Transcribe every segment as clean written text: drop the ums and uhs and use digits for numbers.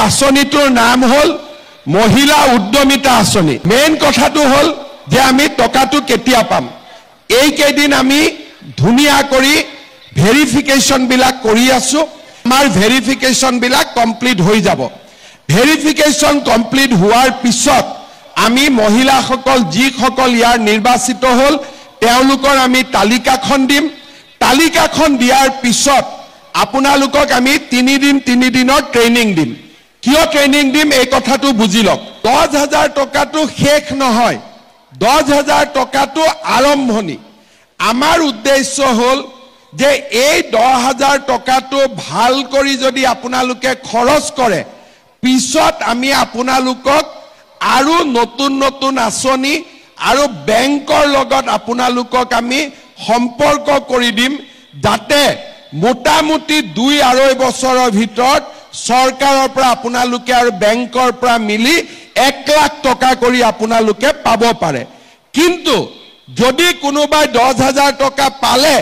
আঁচনিটোৰ নাম হ'ল মহিলা উদ্যমিতা আঁচনি। মেইন কথাটো হ'ল যে আমি টকাটো কেতিয়া পাম। এই কেইদিন আমি ধুনীয়া কৰি ভেৰিফিকেশ্যন বিলাক কৰি আছো। আমাৰ ভেৰিফিকেশ্যন বিলাক কমপ্লিট হৈ যাব। ভেৰিফিকেশ্যন কমপ্লিট হোৱাৰ পিছত আমি মহিলাসকল যিসকল ইয়াৰ নিৰ্বাচিত হ'ল তেওঁলোকৰ আমি তালিকাখন দিম। তালিকাখন দিয়াৰ পিছত আপোনালোকক আমি 3 দিনৰ ট্ৰেইনিং দিম। কিয় ট্ৰেইনিং দিম এই কথাটো বুজি লওক। 10,000 টকাটো শেষ নহয়, 10,000 টকাটো আৰম্ভণি। আমাৰ উদ্দেশ্য হ'ল যে এই 10,000 টকাটো ভাল কৰি যদি আপোনালোকে খৰচ কৰে পিছত আমি আপোনালোকক আৰু নতুন নতুন আঁচনি আৰু বেংকৰ লগত আপোনালোকক আমি সম্পৰ্ক কৰি দিম যাতে মোটামুটি 2-2.5 বছৰৰ ভিতৰত চৰকাৰৰ পৰা আপোনালোকে আৰু বেংকৰ পৰা মিলি 1 লাখ টকা কৰি আপোনালোকে পাব পাৰে। কিন্তু যদি কোনোবাই 10,000 টকা পালে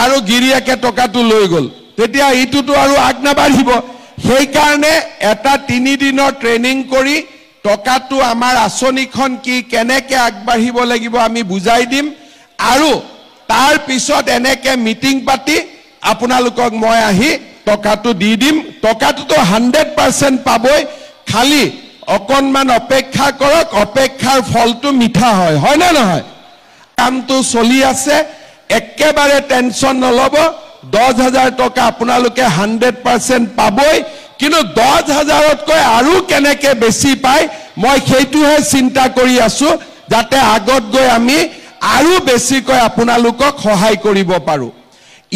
আৰু গিৰিয়াকে টকাটো লৈ গ'ল তেতিয়া ইটোটো আৰু আগ নাবাঢ়িব। সেইকাৰণে এটা 3 দিনৰ ট্ৰেইনিং কৰি টকাটো আমাৰ আঁচনিখন কি কেনেকৈ আগবাঢ়িব লাগিব আমি বুজাই দিম আৰু তাৰ পিছত এনেকৈ মিটিং পাতি আপোনালোকক মই আহি টকাটো দি দিম। টকাটোতো 100% পাবই, খালি অকণমান অপেক্ষা কৰক, অপেক্ষাৰ ফলটো মিঠা হয়, হয় নে নহয়? কামটো চলি আছে, একেবাৰে টেনশ্যন নল'ব। 10,000 টকা আপোনালোকে 100% পাবই, কিন্তু 10,000তকৈ আৰু কেনেকৈ বেছি পায় মই সেইটোহে চিন্তা কৰি আছো যাতে আগত গৈ আমি আৰু বেছিকৈ আপোনালোকক সহায় কৰিব পাৰোঁ।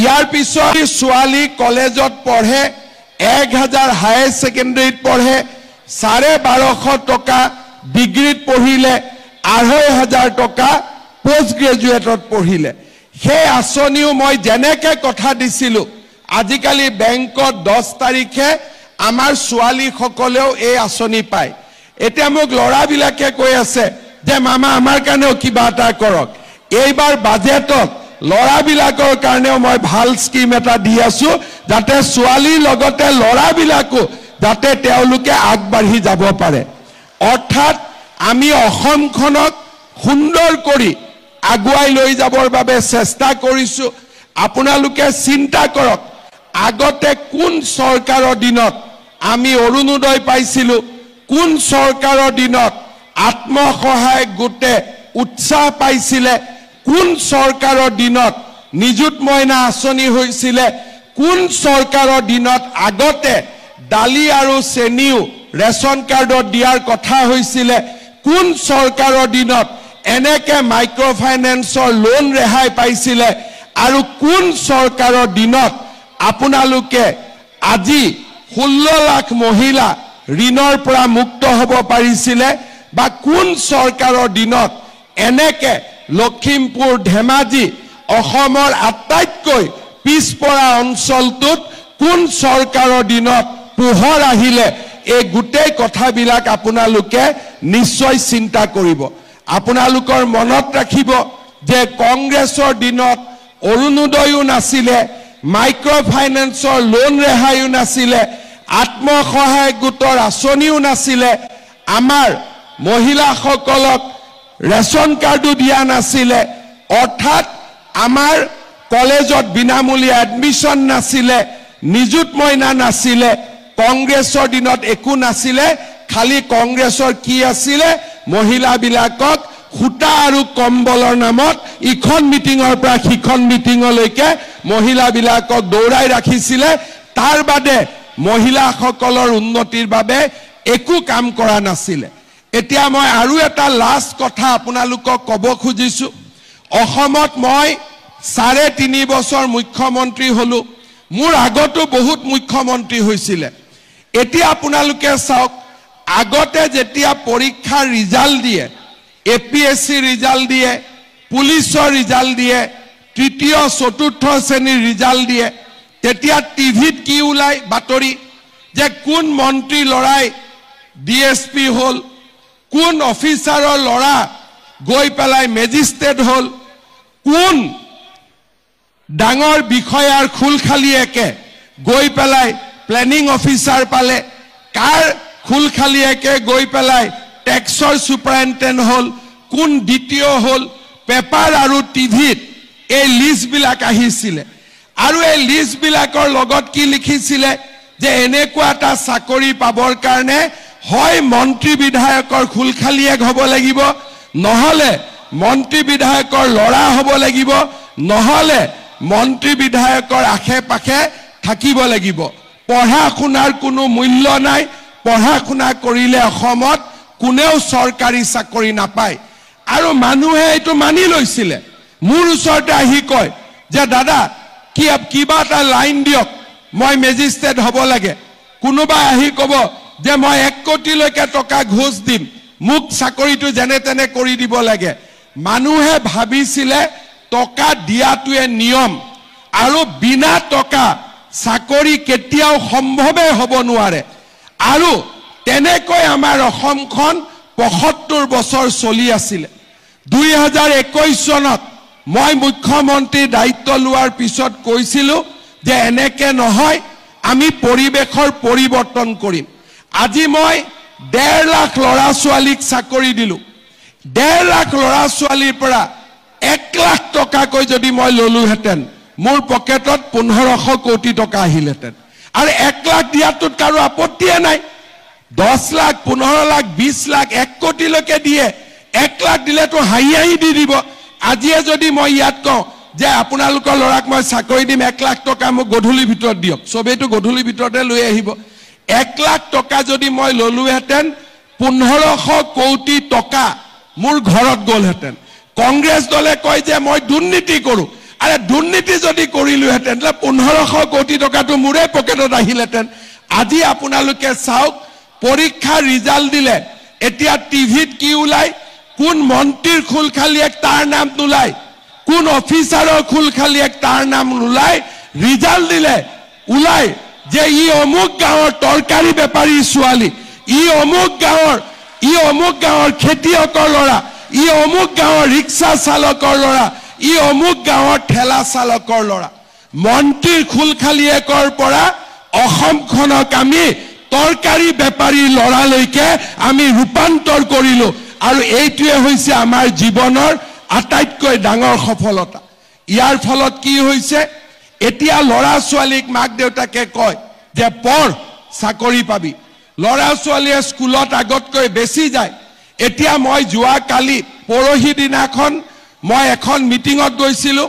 ইয়াৰ পিছত ছোৱালী কলেজত পঢ়ে, 1,000 হায়াৰ ছেকেণ্ডেৰীত পঢ়ে, 1250 টকা ডিগ্ৰীত পঢ়িলে, 2,500 টকা পোষ্ট গ্ৰেজুৱেটত পঢ়িলে। সেই আঁচনিও মই যেনেকৈ কথা দিছিলোঁ আজিকালি বেংকত 10 তাৰিখে আমাৰ ছোৱালীসকলেও এই আঁচনি পায়। এতিয়া মোক ল'ৰাবিলাকে কৈ আছে যে মামা আমাৰ কাৰণেও কিবা এটা কৰক। এইবাৰ বাজেটত ল'ৰাবিলাকৰ কাৰণেও মই ভাল স্কিম এটা দি আছো যাতে ছোৱালীৰ লগতে ল'ৰাবিলাকো যাতে তেওঁলোকে আগবাঢ়ি যাব পাৰে। অৰ্থাৎ আমি অসমখনক সুন্দৰ কৰি আগুৱাই লৈ যাবৰ বাবে চেষ্টা কৰিছো। আপোনালোকে চিন্তা কৰক আগতে কোন চৰকাৰৰ দিনত আমি অৰুণোদয় পাইছিলোঁ, কোন চৰকাৰৰ দিনত আত্মসহায়ক গোটে উৎসাহ পাইছিলে, কোন চৰকাৰৰ দিনত নিযুত মইনা আঁচনি হৈছিলে, কোন চৰকাৰৰ দিনত আগতে দালি আৰু চেনিও ৰেচন কাৰ্ডত দিয়াৰ কথা হৈছিলে, কোন চৰকাৰৰ দিনত এনেকৈ মাইক্ৰ' ফাইনেন্সৰ লোন ৰেহাই পাইছিলে আৰু কোন চৰকাৰৰ দিনত আপোনালোকে আজি 16 লাখ মহিলা ঋণৰ পৰা মুক্ত হ'ব পাৰিছিলে বা কোন চৰকাৰৰ দিনত এনেকৈ লখিমপুৰ ধেমাজি অসমৰ আটাইতকৈ পিছপৰা অঞ্চলটোত কোন চৰকাৰৰ দিনত পোহৰ আহিলে এই গোটেই কথাবিলাক আপোনালোকে নিশ্চয় চিন্তা কৰিব। আপোনালোকৰ মনত ৰাখিব যে কংগ্ৰেছৰ দিনত অৰুণোদয়ো নাছিলে, মাইক্ৰ' ফাইনেন্সৰ লোন ৰেহাইও নাছিলে, আত্মসহায়ক গোটৰ আঁচনিও নাছিলে, আমাৰ মহিলাসকলক ৰেচন কাৰ্ডো দিয়া নাছিলে, অৰ্থাৎ আমাৰ কলেজত বিনামূলীয়া এডমিশ্যন নাছিলে, নিযুত মইনা নাছিলে। কংগ্ৰেছৰ দিনত একো নাছিলে, খালি কংগ্ৰেছৰ কি আছিলে মহিলাবিলাকক সূতা আৰু কম্বলৰ নামত ইখন মিটিঙৰ পৰা সিখন মিটিঙলৈকে মহিলাবিলাকক দৌৰাই ৰাখিছিলে। তাৰ বাদে মহিলাসকলৰ উন্নতিৰ বাবে একো কাম কৰা নাছিলে। এতিয়া মই আৰু এটা লাষ্ট কথা আপোনালোকক ক'ব খুজিছোঁ। অসমত মই 3.5 বছৰ মুখ্যমন্ত্ৰী হ'লোঁ। মোৰ আগতো বহুত মুখ্যমন্ত্ৰী হৈছিলে। এতিয়া আপোনালোকে চাওক, আগতে যেতিয়া পৰীক্ষাৰ ৰিজাল্ট দিয়ে, APSC ৰিজাল্ট দিয়ে, পুলিচৰ ৰিজাল্ট দিয়ে, 3য় 4ৰ্থ শ্ৰেণীৰ ৰিজাল্ট দিয়ে, তেতিয়া টিভিত কি ওলাই বাতৰি যে কোন মন্ত্ৰী ল'ৰাই DSP হ'ল, কোন অফিচাৰৰ ল'ৰা গৈ পেলাই মেজিষ্ট্ৰেট হ'ল, কোন ডাঙৰ বিষয়াৰ খুলখালিয়েকে গৈ পেলাই প্লেনিং অফিচাৰ পালে। কাৰ খুলখালিয়াকে গৈ পেলাই টেক্সৰ সুপাৰিনটেণ্ডেণ্ট হল, কোন দ্বিতীয় হল, পেপাৰ আৰু টিভিত এই লিষ্টবিলাক আহিছিলে আৰু এই লিষ্টবিলাকৰ লগত কি লিখিছিলে যে এনেকুৱা এটা চাকৰি পাবৰ কাৰণে হয় মন্ত্ৰী বিধায়কৰ খুলখালিয়াক হ'ব লাগিব, নহলে মন্ত্ৰী বিধায়কৰ ল'ৰা হ'ব লাগিব, নহলে মন্ত্ৰী বিধায়কৰ আশে পাশে থাকিব লাগিব। পঢ়া শুনাৰ কোনো মূল্য নাই, পঢ়া শুনা কৰিলে অসমত কোনেও চৰকাৰী চাকৰি নাপায় আৰু মানুহে এইটো মানি লৈছিলে। মোৰ ওচৰতে আহি কয় যে দাদা কিবা এটা লাইন দিয়ক, মই মেজিষ্ট্ৰেট হ'ব লাগে। কোনোবাই আহি ক'ব যে মই 1 কোটিলৈকে টকা ঘোষ দিম, মোক চাকৰিটো যেনে তেনে কৰি দিব লাগে। মানুহে ভাবিছিলে টকা দিয়াটোৱে নিয়ম আৰু বিনা টকা চাকৰি কেতিয়াও সম্ভৱে হ'ব নোৱাৰে। আৰু তেনেকৈ আমাৰ অসমখন ৭৫ বছৰ চলি আছিলে। 2021 চনত মই মুখ্যমন্ত্ৰীৰ দায়িত্ব লোৱাৰ পিছত কৈছিলো যে এনেকে নহয়, আমি পৰিৱেশৰ পৰিৱৰ্তন কৰিম। আজি মই 1.5 লাখ ল'ৰা ছোৱালীক চাকৰি দিলো। 1.5 লাখ ল'ৰা ছোৱালীৰ পৰা 1 লাখ টকাকৈ যদি মই ললোহেঁতেন, মোৰ পকেটত 1500 কোটি টকা আহিলহেঁতেন। আৰু 1 লাখ দিয়াটোত কাৰো আপত্তিয়ে নাই। 10 লাখ, 15 লাখ, 20 লাখ, 1 কোটিলৈকে দিয়ে। 1 লাখ দিলেতো হাঁহি দি দিব। আজিয়ে যদি মই ইয়াত কওঁ যে আপোনালোকৰ ল'ৰাক মই চাকৰি দিম, 1 লাখ টকা মোক গধূলিৰ ভিতৰত দিয়ক, চবেইতো গধূলিৰ ভিতৰতে লৈ আহিব। 1 লাখ টকা যদি মই ললোহেঁতেন, 1500 কোটি টকা মোৰ ঘৰত গ'লহেঁতেন। কংগ্ৰেছ দলে কয় যে মই দুৰ্নীতি কৰোঁ। আৰে দুৰ্নীতি যদি কৰিলোহেঁতেন 1500 কোটি টকাটো মোৰে পকেটত আহিলহেঁতেন। আজি আপোনালোকে চাওক, পৰীক্ষাৰ ৰিজাল্ট দিলে এতিয়া টিভিত কি ওলাই, কোন মন্ত্ৰীৰ খুলখালিয়াক তাৰ নাম নোলায়, কোন অফিচাৰৰ খুলখালিয়াক তাৰ নাম নোলায়। ৰিজাল্ট দিলে ওলাই যে ই অমুক গাঁৱৰ তৰকাৰী বেপাৰী ছোৱালী, ই অমুক গাঁৱৰ খেতিয়কৰ ল'ৰা, ই অমুক গাঁৱৰ ৰিক্সা চালকৰ ল'ৰা, ই অমুক গাঁৱৰ ঠেলা চালকৰ ল'ৰা। মন্ত্ৰীৰ খুলখালিয়াকৰ পৰা অসমখনক আমি তৰকাৰী বেপাৰীৰ ল'ৰালৈকে আমি ৰূপান্তৰ কৰিলো আৰু এইটোৱে হৈছে আমাৰ জীৱনৰ আটাইতকৈ ডাঙৰ সফলতা। ইয়াৰ ফলত কি হৈছে, এতিয়া ল'ৰা ছোৱালীক মাক দেউতাকে কয় যে পঢ়, চাকৰি পাবি। ল'ৰা ছোৱালীয়ে স্কুলত আগতকৈ বেছি যায়। এতিয়া মই যোৱা কালি পৰহি দিনাখন মই এখন মিটিঙত গৈছিলো।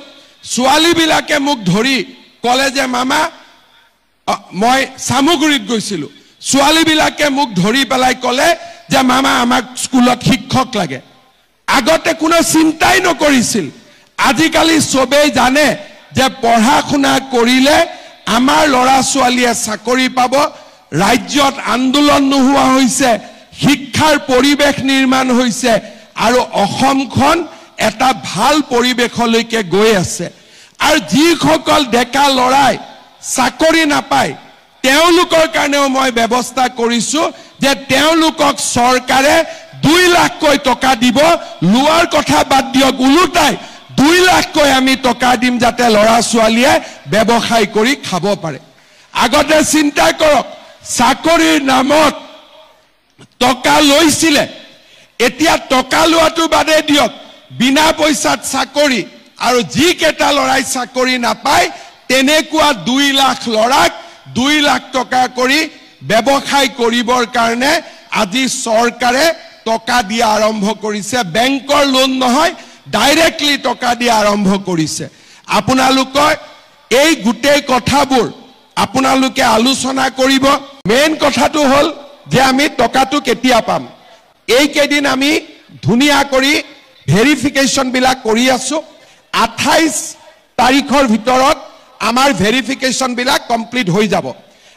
ছোৱালীবিলাকে মোক ধৰি ক'লে যে মামা, মই চামুগুৰিত গৈছিলো, ছোৱালীবিলাকে মোক ধৰি পেলাই ক'লে যে মামা আমাক স্কুলত শিক্ষক লাগে। আগতে কোনো চিন্তাই নকৰিছিল। আজিকালি চবেই জানে যে পঢ়া শুনা কৰিলে আমাৰ ল'ৰা ছোৱালীয়ে চাকৰি পাব। ৰাজ্যত আন্দোলন নোহোৱা হৈছে, শিক্ষাৰ পৰিৱেশ নিৰ্মাণ হৈছে আৰু অসমখন এটা ভাল পৰিৱেশলৈকে গৈ আছে। আৰু যিসকল ডেকা ল'ৰাই চাকৰি নাপায় তেওঁলোকৰ কাৰণেও মই ব্যৱস্থা কৰিছো যে তেওঁলোকক চৰকাৰে 2 লাখকৈ টকা দিব। লোৱাৰ কথা বাদ দিয়ক, ওলোটাই 2 লাখকৈ আমি টকা দিম যাতে ল'ৰা ছোৱালীয়ে ব্যৱসায় কৰি খাব পাৰে। আগতে চিন্তা কৰক, চাকৰিৰ নামত টকা লৈছিলে, এতিয়া টকা লোৱাটো বাদে দিয়ক, বিনা পইচাত চাকৰি। আৰু যিকেইটা ল'ৰাই চাকৰি নাপায় তেনেকুৱা 2 লাখ ল'ৰাক 2 লাখ টকা কৰি ব্যৱসায় কৰিবৰ কাৰণে আজি চৰকাৰে টকা দিয়া আৰম্ভ কৰিছে। বেংকৰ লোন নহয়, ডাইৰেক্টলি টকা দিয়া আৰম্ভ কৰিছে। আপোনালোকৰ এই গোটেই কথাবোৰ আপোনালোকে আলোচনা কৰিব। মেইন কথাটো হ'ল যে আমি টকাটো কেতিয়া পাম। এইকেইদিন আমি ধুনীয়া কৰি ভেৰিফিকেশ্যনবিলাক কৰি আছো। 28 তাৰিখৰ ভিতৰত আমাৰ ভেৰিফিকেশ্যনবিলাক কমপ্লিট হৈ যাব।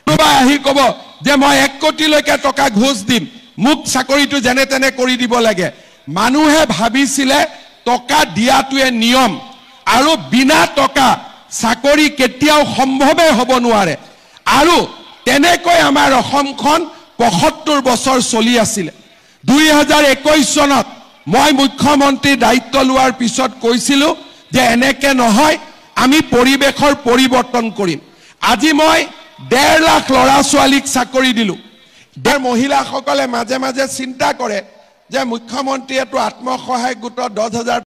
কোনোবাই আহি ক'ব যে মই 1 কোটিলৈকে টকা ঘোষ দিম, মোক চাকৰিটো যেনে তেনে কৰি দিব লাগে। মানুহে ভাবিছিলে টকা দিয়াটোৱে নিয়ম আৰু বিনা টকা চাকৰি কেতিয়াও সম্ভৱে হ'ব নোৱাৰে। আৰু তেনেকৈ আমাৰ অসমখন ৭৫ বছৰ চলি আছিলে। 2021 চনত মই মুখ্যমন্ত্ৰীৰ দায়িত্ব লোৱাৰ পিছত কৈছিলো যে এনেকে নহয়, আমি পৰিৱেশৰ পৰিৱৰ্তন কৰিম। আজি মই 1.5 লাখ ল'ৰা ছোৱালীক চাকৰি দিলো। দেশৰ মহিলাসকলে মাজে মাজে চিন্তা কৰে যে মুখ্যমন্ত্ৰীয়েতো আত্মসহায়ক গোটৰ 10,000